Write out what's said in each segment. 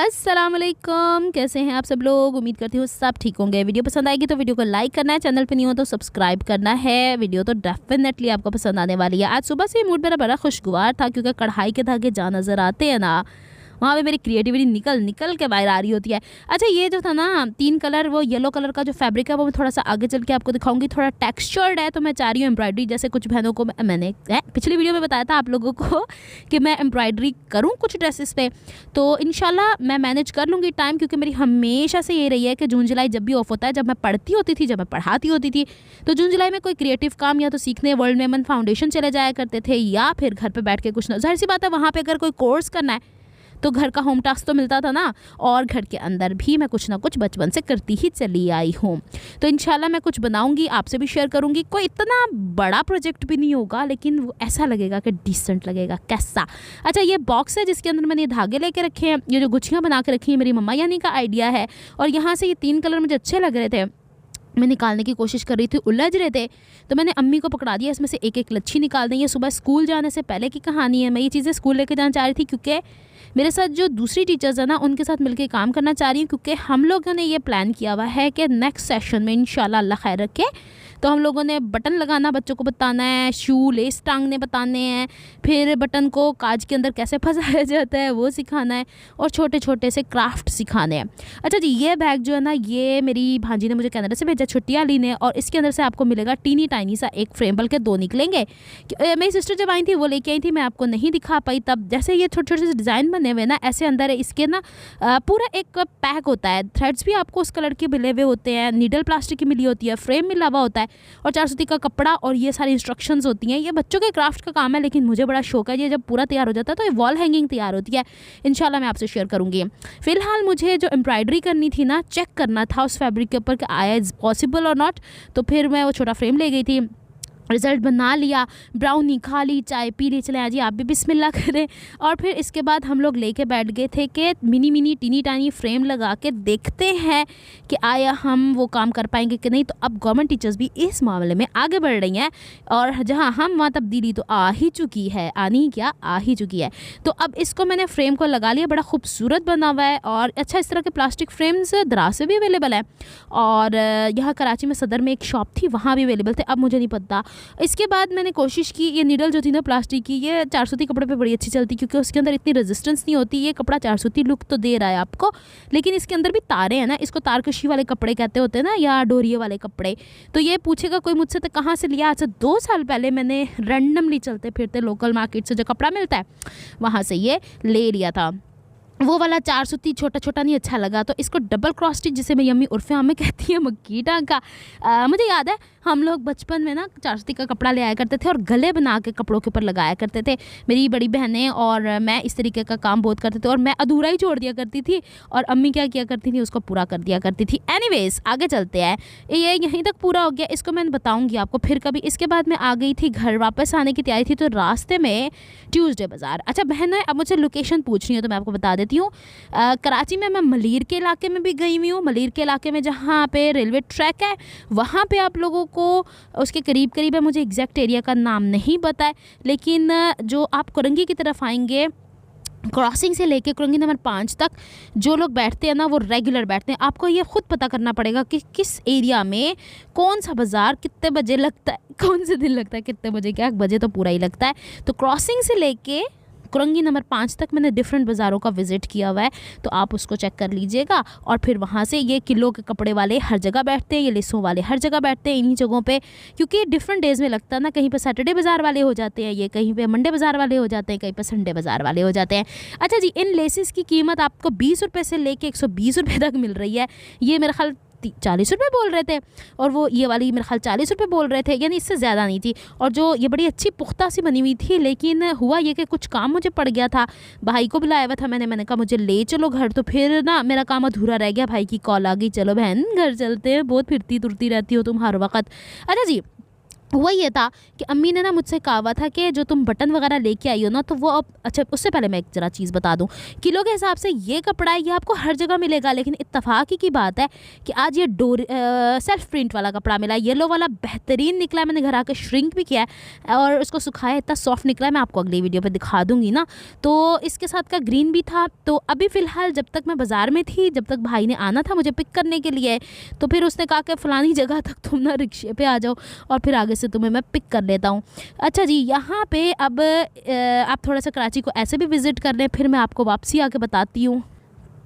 अस्सलाम वालेकुम, कैसे हैं आप सब लोग। उम्मीद करती हूँ सब ठीक होंगे। वीडियो पसंद आएगी तो वीडियो को लाइक करना है, चैनल पे नहीं हो तो सब्सक्राइब करना है। वीडियो तो डेफिनेटली आपको पसंद आने वाली है। आज सुबह से मूड मेरा बड़ा खुशगवार था क्योंकि कढ़ाई के धागे जहाँ नज़र आते हैं ना, वहाँ पे मेरी क्रिएटिविटी निकल निकल के बाहर आ रही होती है। अच्छा, ये जो था ना 3 कलर, वो येलो कलर का जो फैब्रिक है वो मैं थोड़ा सा आगे चल के आपको दिखाऊंगी। थोड़ा टेक्सचर्ड है तो मैं चाह रही हूँ एम्ब्रॉयडरी, जैसे कुछ बहनों को मैंने पिछली वीडियो में बताया था आप लोगों को कि मैं एम्ब्रॉयडरी करूँ कुछ ड्रेसेस पे, तो इंशाल्लाह मैं मैनेज कर लूँगी टाइम, क्योंकि मेरी हमेशा से ये रही है कि जून जुलाई जब भी ऑफ होता है, जब मैं पढ़ती होती थी, जब मैं पढ़ाती होती थी, तो जून जुलाई में कोई क्रिएटिव काम या तो सीखने वर्ल्ड मेमन फाउंडेशन चले जाया करते थे, या फिर घर पर बैठ के कुछ ना, जाहिर सी बात है वहाँ पर अगर कोई कोर्स करना है तो घर का होम टास्क तो मिलता था ना, और घर के अंदर भी मैं कुछ ना कुछ बचपन से करती ही चली आई हूँ। तो इंशाल्लाह मैं कुछ बनाऊंगी, आपसे भी शेयर करूंगी। कोई इतना बड़ा प्रोजेक्ट भी नहीं होगा, लेकिन वो ऐसा लगेगा कि डिसेंट लगेगा। कैसा? अच्छा, ये बॉक्स है जिसके अंदर मैंने धागे लेके रखे हैं। ये जो गुच्छियाँ बना के रखी हैं मेरी मम्मा यानी का आइडिया है, और यहाँ से ये 3 कलर मुझे अच्छे लग रहे थे, मैं निकालने की कोशिश कर रही थी, उलझ रहे थे, तो मैंने अम्मी को पकड़ा दिया इसमें से एक एक लच्छी निकाल दें। ये सुबह स्कूल जाने से पहले की कहानी है। मैं ये चीज़ें स्कूल लेके जाना चाह रही थी क्योंकि मेरे साथ जो दूसरी टीचर्स है ना, उनके साथ मिलकर काम करना चाह रही हूँ, क्योंकि हम लोगों ने ये प्लान किया हुआ है कि नेक्स्ट सेशन में इंशाल्लाह अल्लाह खैर रखे तो हम लोगों ने बटन लगाना बच्चों को बताना है, शू लेस टांगने बताने हैं, फिर बटन को काज के अंदर कैसे फंसाया जाता है वो सिखाना है, और छोटे छोटे से क्राफ्ट सिखाने हैं। अच्छा जी, ये बैग जो है ना, ये मेरी भांजी ने मुझे कनाडा से भेजा, छुट्टियाँ ली ने, और इसके अंदर से आपको मिलेगा टीनी टाइनी सा एक फ्रेम, बल्कि 2 निकलेंगे। मेरी सिस्टर जब आई थी वो लेके आई थी, मैं आपको नहीं दिखा पाई तब। जैसे ये छोटे छोटे से डिज़ाइन बने हुए ना, ऐसे अंदर इसके ना पूरा एक पैक होता है। थ्रेड्स भी आपको उस कलर के मिले हुए होते हैं, नीडल प्लास्टिक की मिली होती है, फ्रेम मिला हुआ होता है, और 4 सूती का कपड़ा, और ये सारी इंस्ट्रक्शंस होती हैं। ये बच्चों के क्राफ्ट का काम है, लेकिन मुझे बड़ा शौक है। ये जब पूरा तैयार हो जाता है तो ये वॉल हैंगिंग तैयार होती है। इंशाल्लाह मैं आपसे शेयर करूँगी। फिलहाल मुझे जो एम्ब्रॉयडरी करनी थी ना, चेक करना था उस फैब्रिक के ऊपर कि आया इज़ पॉसिबल और नॉट, तो फिर मैं वो छोटा फ्रेम ले गई थी, रिज़ल्ट बना लिया, ब्राउनी खा ली, चाय पी ली, चले आज आप भी बिस्मिल्लाह करें। और फिर इसके बाद हम लोग लेके बैठ गए थे कि मिनी मिनी टीनी टानी फ्रेम लगा के देखते हैं कि आया हम वो काम कर पाएंगे कि नहीं। तो अब गवर्नमेंट टीचर्स भी इस मामले में आगे बढ़ रही हैं, और जहाँ हम वहाँ तब्दीली तो आ ही चुकी है, आनी क्या आ ही चुकी है। तो अब इसको मैंने फ्रेम को लगा लिया, बड़ा खूबसूरत बना हुआ है। और अच्छा, इस तरह के प्लास्टिक फ्रेम्स दराज से भी अवेलेबल है, और यहाँ कराची में सदर में एक शॉप थी, वहाँ भी अवेलेबल थे, अब मुझे नहीं पता। इसके बाद मैंने कोशिश की, ये नीडल जो थी ना प्लास्टिक की, ये 4 सूती कपड़े पे बड़ी अच्छी चलती, क्योंकि उसके अंदर इतनी रेजिस्टेंस नहीं होती। ये कपड़ा 4 सूती लुक तो दे रहा है आपको, लेकिन इसके अंदर भी तारे हैं ना, इसको तारकशी वाले कपड़े कहते होते हैं ना, या डोरिये वाले कपड़े। तो ये पूछेगा कोई मुझसे तो कहाँ से लिया। अच्छा, 2 साल पहले मैंने रैंडमली चलते फिरते लोकल मार्केट से जो कपड़ा मिलता है वहाँ से ये ले लिया था। वो वाला 4 सूती छोटा छोटा नहीं अच्छा लगा, तो इसको डबल क्रॉस स्टिच, जिसे मेरी अम्मी उर्फ़े हमें कहती है मक्की टांका। मुझे याद है हम लोग बचपन में ना 4 सूती का कपड़ा ले आया करते थे और गले बना के कपड़ों के ऊपर लगाया करते थे। मेरी बड़ी बहनें और मैं इस तरीके का काम बहुत करते थे, और मैं अधूरा ही छोड़ दिया करती थी, और अम्मी क्या किया करती थी, उसको पूरा कर दिया करती थी। एनीवेज, आगे चलते हैं। ये यहीं तक पूरा हो गया, इसको मैं बताऊँगी आपको फिर कभी। इसके बाद मैं आ गई थी घर, वापस आने की तैयारी थी, तो रास्ते में ट्यूसडे बाज़ार। अच्छा बहनें, अब मुझे लोकेशन पूछनी है तो मैं आपको बता देती हूँ। कराची में मैं मलीर के इलाके में भी गई हुई हूँ। मलीर के इलाके में जहाँ पे रेलवे ट्रैक है, वहाँ पे आप लोगों को उसके करीब करीब है, मुझे एग्जैक्ट एरिया का नाम नहीं पता है, लेकिन जो आप कुरंगी की तरफ आएंगे, क्रॉसिंग से लेके कुरंगी नंबर 5 तक जो लोग बैठते हैं ना, वो रेगुलर बैठते हैं। आपको ये खुद पता करना पड़ेगा कि किस एरिया में कौन सा बाज़ार कितने बजे लगता है, कौन से दिन लगता है, कितने बजे, क्या बजे तो पूरा ही लगता है। तो क्रॉसिंग से लेके कुरंगी नंबर 5 तक मैंने डिफरेंट बाज़ारों का विज़िट किया हुआ है, तो आप उसको चेक कर लीजिएगा। और फिर वहाँ से ये किलो के कपड़े वाले हर जगह बैठते हैं, ये लेसों वाले हर जगह बैठते हैं इन्हीं जगहों पे, क्योंकि डिफरेंट डेज़ में लगता है ना। कहीं पे सैटरडे बाज़ार वाले हो जाते हैं, ये कहीं पे मंडे बाज़ार वाले हो जाते हैं, कहीं पे संडे बाज़ार वाले हो जाते हैं। अच्छा जी, इन लेसेस की कीमत आपको 20 रुपये से लेके 120 रुपये तक मिल रही है। ये मेरा ख्याल 40 रुपये बोल रहे थे, और वो ये वाली मेरे ख्याल 40 रुपये बोल रहे थे, यानी इससे ज़्यादा नहीं थी। और जो ये बड़ी अच्छी पुख्ता सी बनी हुई थी, लेकिन हुआ ये कि कुछ काम मुझे पड़ गया था, भाई को बुलाया हुआ था मैंने कहा मुझे ले चलो घर, तो फिर ना मेरा काम अधूरा रह गया। भाई की कॉल आ गई, चलो बहन घर चलते हैं, बहुत फिरती तुरती रहती हो तुम हर वक्त। अच्छा जी, हुआ ये था कि अम्मी ने ना मुझसे कहा हुआ था कि जो तुम बटन वगैरह लेके आई हो ना, तो वो अब अच्छा, उससे पहले मैं एक जरा चीज़ बता दूं, किलो के हिसाब से ये कपड़ा है, ये आपको हर जगह मिलेगा, लेकिन इत्तफाक की बात है कि आज ये सेल्फ प्रिंट वाला कपड़ा मिला है। येलो वाला बेहतरीन निकला है, मैंने घर आके श्रिंक भी किया है और उसको सुखाया, इतना सॉफ्ट निकला है, मैं आपको अगली वीडियो पर दिखा दूँगी ना। तो इसके साथ का ग्रीन भी था। तो अभी फ़िलहाल जब तक मैं बाज़ार में थी, जब तक भाई ने आना था मुझे पिक करने के लिए, तो फिर उसने कहा कि फ़लानी जगह तक तुम ना रिक्शे पे आ जाओ और फिर आगे से तुम्हें मैं पिक कर लेता हूँ। अच्छा जी, यहाँ पे अब आप थोड़ा सा कराची को ऐसे भी विज़िट कर लें, फिर मैं आपको वापसी आके बताती हूँ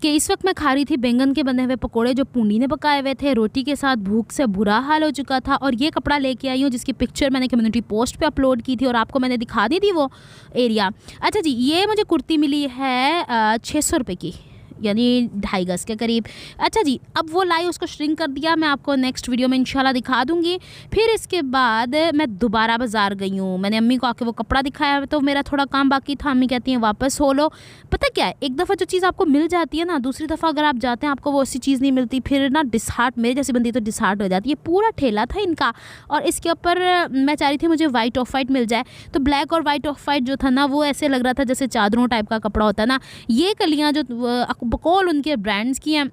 कि इस वक्त मैं खा रही थी बैंगन के बने हुए पकोड़े जो पूंडी ने पकाए हुए थे, रोटी के साथ। भूख से बुरा हाल हो चुका था और ये कपड़ा लेके आई हूँ जिसकी पिक्चर मैंने कम्युनिटी पोस्ट पे अपलोड की थी और आपको मैंने दिखा दी थी वो एरिया। अच्छा जी, ये मुझे कुर्ती मिली है 600 रुपये की, यानी 2.5 गज के करीब। अच्छा जी, अब वो लाई, उसको श्रिंक कर दिया, मैं आपको नेक्स्ट वीडियो में इंशाल्लाह दिखा दूंगी। फिर इसके बाद मैं दोबारा बाज़ार गई हूँ, मैंने अम्मी को आके वो कपड़ा दिखाया, तो मेरा थोड़ा काम बाकी था। अम्मी कहती हैं वापस हो लो। पता क्या है, एक दफ़ा जो चीज़ आपको मिल जाती है ना, दूसरी दफ़ा अगर आप जाते हैं आपको वो ऐसी चीज़ नहीं मिलती, फिर ना डिसहार्ट, मेरे जैसी बंदी तो डिसहार्ट हो जाती है। पूरा ठेला था इनका और इसके ऊपर मैं चाह रही थी मुझे वाइट ऑफ वाइट मिल जाए, तो ब्लैक और वाइट ऑफ वाइट जो था ना, वो ऐसे लग रहा था जैसे चादरों टाइप का कपड़ा होता है ना। ये कलियाँ जो बकौल उनके ब्रांड्स की हैं,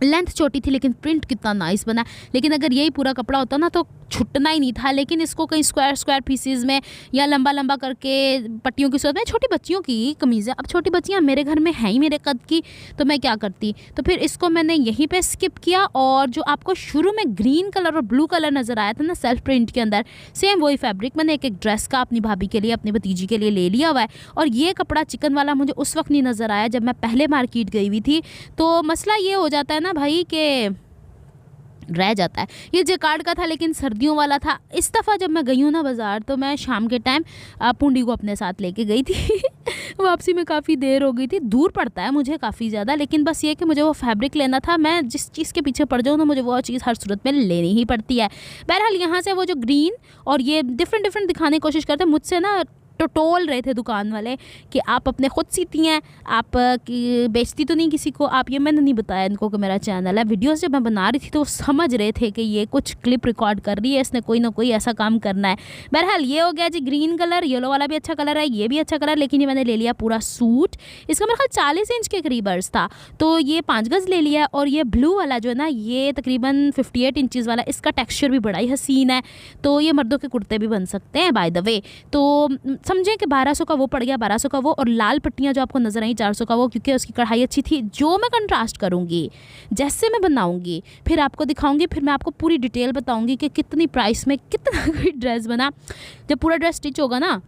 लेंथ छोटी थी लेकिन प्रिंट कितना नाइस बना। लेकिन अगर यही पूरा कपड़ा होता ना तो छुटना ही नहीं था, लेकिन इसको कहीं स्क्वायर पीसीज में या लंबा लंबा करके पट्टियों की सूरत में, छोटी बच्चियों की कमीज़ है। अब छोटी बच्चियाँ मेरे घर में हैं ही मेरे कद की, तो मैं क्या करती, तो फिर इसको मैंने यहीं पे स्किप किया। और जो आपको शुरू में ग्रीन कलर और ब्लू कलर नज़र आया था ना सेल्फ प्रिंट के अंदर, सेम वही फैब्रिक मैंने एक ड्रेस का अपनी भाभी के लिए, अपनी भतीजी के लिए ले लिया हुआ है। और ये कपड़ा चिकन वाला मुझे उस वक्त नहीं नज़र आया जब मैं पहले मार्केट गई हुई थी। तो मसला ये हो जाता है ना भाई कि रह जाता है। ये जैकार्ड का था लेकिन सर्दियों वाला था। इस दफ़ा जब मैं गई हूँ ना बाज़ार, तो मैं शाम के टाइम पूंडी को अपने साथ लेके गई थी वापसी में काफ़ी देर हो गई थी, दूर पड़ता है मुझे काफ़ी ज़्यादा, लेकिन बस ये कि मुझे वो फैब्रिक लेना था। मैं जिस चीज़ के पीछे पड़ जाऊँ ना, मुझे वो चीज़ हर सूरत में लेनी ही पड़ती है। बहरहाल यहाँ से वो जो ग्रीन और ये डिफरेंट दिखाने की कोशिश करते हैं, मुझसे ना टटोल रहे थे दुकान वाले कि आप अपने ख़ुद सीती हैं, आप बेचती तो नहीं किसी को आप। ये मैंने नहीं बताया इनको कि मेरा चैनल है। वीडियोस जब मैं बना रही थी तो वो समझ रहे थे कि ये कुछ क्लिप रिकॉर्ड कर रही है, इसने कोई ना कोई ऐसा काम करना है। बहरहाल ये हो गया जी ग्रीन कलर, येलो वाला भी अच्छा कलर है, ये भी अच्छा कलर, लेकिन ये मैंने ले लिया पूरा सूट। इसका मेरे ख्याल 40 इंच के करीब अर्ज था, तो ये 5 गज़ ले लिया। और ये ब्लू वाला जो है ना, ये तकरीबन 58 इंचज़ वाला, इसका टेक्स्चर भी बड़ा ही हसीन है। तो ये मर्दों के कुर्ते भी बन सकते हैं बाय द वे। तो समझें कि 1200 का वो पड़ गया, 1200 का वो, और लाल पट्टियाँ जो आपको नज़र आई 400 का वो, क्योंकि उसकी कढ़ाई अच्छी थी। जो मैं कंट्रास्ट करूँगी, जैसे मैं बनाऊँगी फिर आपको दिखाऊँगी, फिर मैं आपको पूरी डिटेल बताऊँगी कि कितनी प्राइस में कितना कोई ड्रेस बना। जब पूरा ड्रेस स्टिच होगा ना,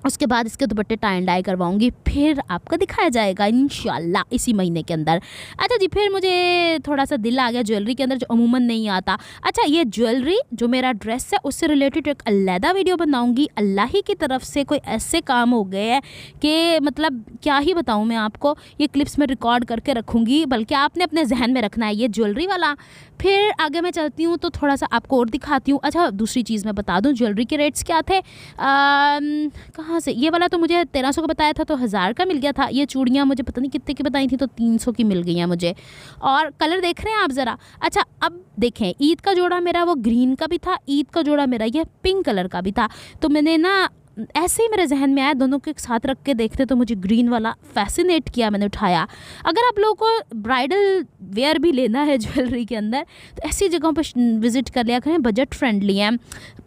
उसके बाद इसके दुपट्टे टाई एंड डाई करवाऊंगी, फिर आपको दिखाया जाएगा इंशाल्लाह इसी महीने के अंदर। अच्छा जी, फिर मुझे थोड़ा सा दिल आ गया ज्वेलरी के अंदर, जो अमूमन नहीं आता। अच्छा, ये ज्वेलरी जो मेरा ड्रेस है उससे रिलेटेड एक अलहदा वीडियो बनाऊंगी। अल्लाह ही की तरफ से कोई ऐसे काम हो गए हैं कि मतलब क्या ही बताऊँ मैं आपको। ये क्लिप्स में रिकॉर्ड करके रखूँगी, बल्कि आपने अपने जहन में रखना है ये ज्वेलरी वाला। फिर आगे मैं चलती हूँ तो थोड़ा सा आपको और दिखाती हूँ। अच्छा, दूसरी चीज़ मैं बता दूँ, ज्वेलरी के रेट्स क्या थे। कहाँ से, ये वाला तो मुझे 1300 का बताया था, तो 1000 का मिल गया था। ये चूड़ियाँ मुझे पता नहीं कितने की बताई थी, तो 300 की मिल गई हैं मुझे। और कलर देख रहे हैं आप ज़रा। अच्छा, अब देखें, ईद का जोड़ा मेरा वो ग्रीन का भी था, ईद का जोड़ा मेरा ये पिंक कलर का भी था। तो मैंने ना ऐसे ही मेरे जहन में आया, दोनों के साथ रख के देखते, तो मुझे ग्रीन वाला फैसिनेट किया, मैंने उठाया। अगर आप लोगों को ब्राइडल वेयर भी लेना है ज्वेलरी के अंदर, तो ऐसी जगहों पर विज़िट कर लिया करें, बजट फ्रेंडली हैं।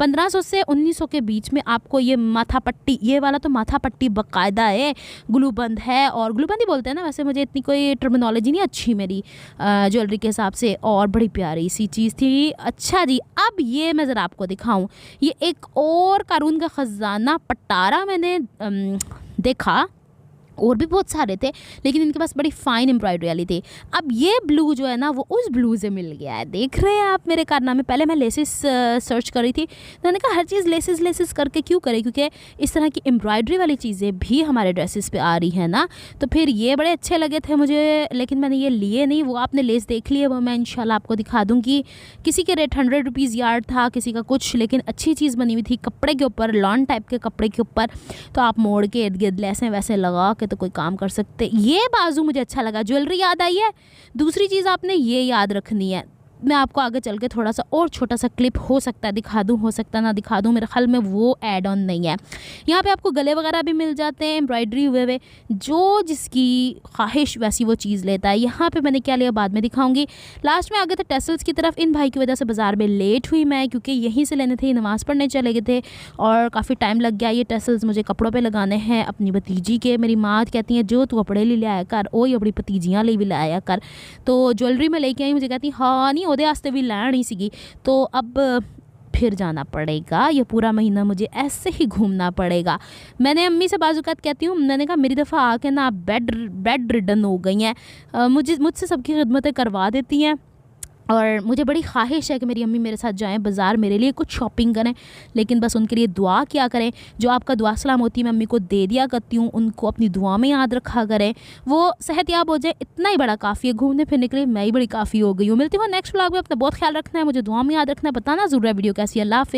1500 से 1900 के बीच में आपको ये माथा पट्टी, ये वाला तो माथा पट्टी बाकायदा है, ग्लूबंद है, और ग्लूबंद ही बोलते हैं ना, वैसे मुझे इतनी कोई टर्मिनोलॉजी नहीं अच्छी मेरी ज्वेलरी के हिसाब से, और बड़ी प्यारी सी चीज़ थी। अच्छा जी, अब ये मैं ज़रा आपको दिखाऊँ, ये एक और कारून का ख़जाना पटारा मैंने देखा, और भी बहुत सारे थे, लेकिन इनके पास बड़ी फ़ाइन एम्ब्रॉयडरी वाली थी। अब ये ब्लू जो है ना, वो उस ब्लू से मिल गया है। देख रहे हैं आप मेरे कारनामे। पहले मैं लेसेस सर्च कर रही थी, तो मैंने कहा हर चीज़ लेसेस करके क्यों करें, क्योंकि इस तरह की एम्ब्रॉयडरी वाली चीज़ें भी हमारे ड्रेसेस पे आ रही हैं ना। तो फिर ये बड़े अच्छे लगे थे मुझे, लेकिन मैंने ये लिए नहीं। वो आपने लेस देख ली है, वो मैं इंशाल्लाह आपको दिखा दूँगी। किसी के रेट 100 रुपीज़ यार्ड था, किसी का कुछ, लेकिन अच्छी चीज़ बनी हुई थी कपड़े के ऊपर, लॉन टाइप के कपड़े के ऊपर। तो आप मोड़ के इर्द गिर्द लेसें वैसे लगा के तो कोई काम कर सकते। ये बाजू मुझे अच्छा लगा। ज्वेलरी याद आई है। दूसरी चीज़ आपने ये याद रखनी है, मैं आपको आगे चल के थोड़ा सा और छोटा सा क्लिप हो सकता है दिखा दूँ, हो सकता है ना दिखा दूँ, मेरे ख्याल में वो ऐड ऑन नहीं है। यहाँ पे आपको गले वगैरह भी मिल जाते हैं एम्ब्रॉयडरी हुए हुए, जो जिसकी ख्वाहिश वैसी वो चीज़ लेता है। यहाँ पे मैंने क्या लिया बाद में दिखाऊंगी। लास्ट में आ गए थे टेसल्स की तरफ। इन भाई की वजह से बाज़ार में लेट हुई मैं, क्योंकि यहीं से लेने थे, नमाज़ पढ़ने चले गए थे और काफ़ी टाइम लग गया। ये टेसल्स मुझे कपड़ों पे लगाने हैं अपनी भतीजी के। मेरी माँ कहती हैं जो तू कपड़े ले आया कर, ओ अपनी भतीजियाँ ले भी लाया कर। तो ज्वेलरी में लेके आई, मुझे कहती हाँ नहीं ओदे वास्ते भी लैनी सी। तो अब फिर जाना पड़ेगा, ये पूरा महीना मुझे ऐसे ही घूमना पड़ेगा। मैंने अम्मी से बाजुकात कहती हूँ, मैंने कहा मेरी दफ़ा आके ना बेड रिडन हो गई हैं, मुझसे सबकी खिदमतें करवा देती हैं और मुझे बड़ी ख्वाहिश है कि मेरी अम्मी मेरे साथ जाएं बाज़ार, मेरे लिए कुछ शॉपिंग करें, लेकिन बस उनके लिए दुआ किया करें। जो आपका दुआ सलाम होती है मैं अम्मी को दे दिया करती हूँ, उनको अपनी दुआ में याद रखा करें, वो सेहतयाब हो जाए, इतना ही बड़ा काफ़ी है। घूमने फिरने के लिए मैं ही बड़ी काफ़ी हो गई हूँ। मिलती हूँ नेक्स्ट व्लॉग में, अपना बहुत ख्याल रखना है, मुझे दुआ में याद रखना है, बताना ज़रूर है वीडियो कैसी है। अल्लाह हाफ़िज़।